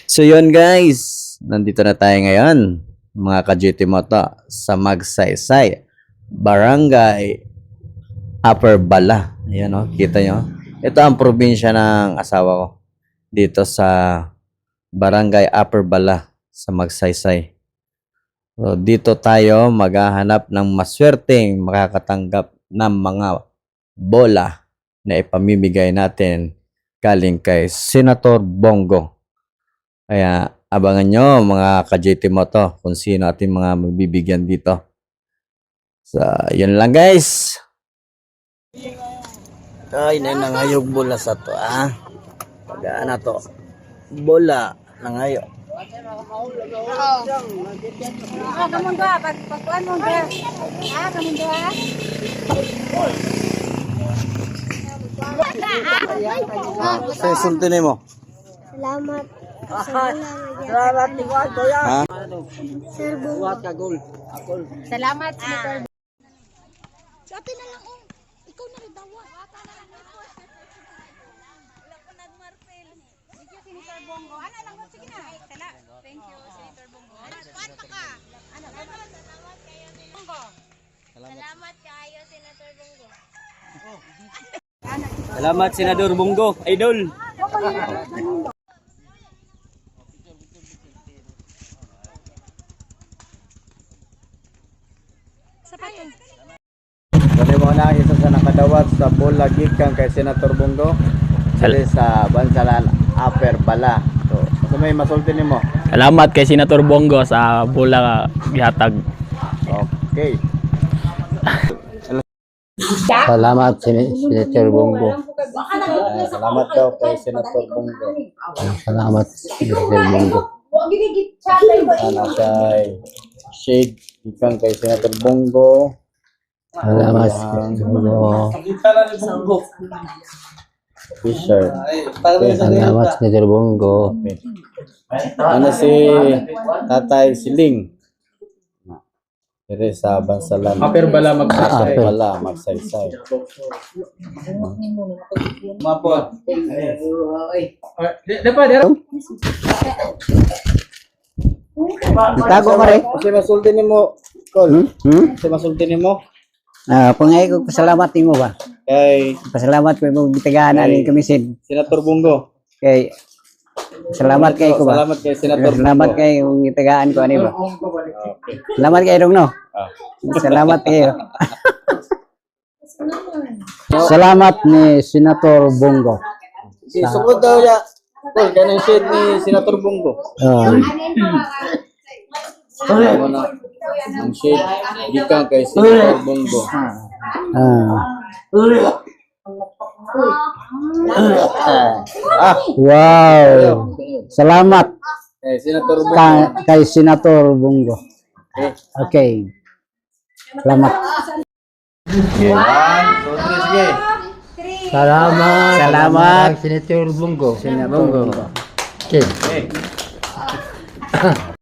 So yun guys, nandito na tayo ngayon mga ka-GT Moto sa Magsaysay, Barangay Upper Bala. Ayan o, kita nyo. Ito ang probinsya ng asawa ko dito sa Barangay Upper Bala sa Magsaysay. So dito tayo maghahanap ng maswerteng makakatanggap ng mga bola na ipamimigay natin galing kay Senator Bongo. Kaya abangan nyo mga ka-JT Moto kung sino ating mga magbibigyan dito. So, yun lang guys. Ay, nangayog bola sa to Pagaan na to. Bola, nangayo. Kamu doa, pagkuan mo doa. Kamu doa. Sa sulti mo. Salamat. Salamat ni Juan Toya. Sir Bungo. Buat ka gol. Salamat, Senator. Si ate na lang, oh. Ikaw na rin dawa. Wala ko nagmarpel. Thank you, Senator Bongo. Ano lang mo? Sige na. Thank you, Senator Bongo. Kuan pa ka. Salamat kayo, Bongo. Salamat kayo, Senator Bongo. Salamat Senador Bongo, idol. Sapatos. Kani mo na isa sa nakadawat sa bola gikan kay Senator Bongo. Dali sa Bansalan Upper Bala. So may masulti nimo. Salamat kay Senator Bongo sa bola gihatag. Okay. Salamat Senator Bongo. Salamat daw kay Senator Bongo. Salamat Senator Bongo. Ana kay shade gikan kay Senator Bongo. Salamat Senator Bongo. Fisher. Salamat Senator Bongo. Ano si Tatay Siling? Dire sa Bansalan. Upper Bala Magsaysay. Upper Bala Magsaysay. Mapot. Itago mo rin. Kasi masulti nimo, Kol. Kasi masulti nimo Pangay ko pasalamat nimo ba? kay Pasalamat ko mo bitagaan ani kamisin. Senator Bongo. Kay salamat kay ko ba? Salamat kay Senator Salamat Bongo. kay yung bitagaan ko ani ba? Salamat kay dong no. Salamat kayo. Salamat ni Senator Bongo. Si sukod daw ya. Kol, kanang shade ni Senator Bongo. Ang shade gikan kay Senator Bongo. Wow. Salamat Kay Senator Bongo. kay Senator Bongo. Okay. Salamat. Okay, 1, 2, 3, sige. Salamat. Salamat. Senator Bongo. Senator Bongo. Okay. Okay.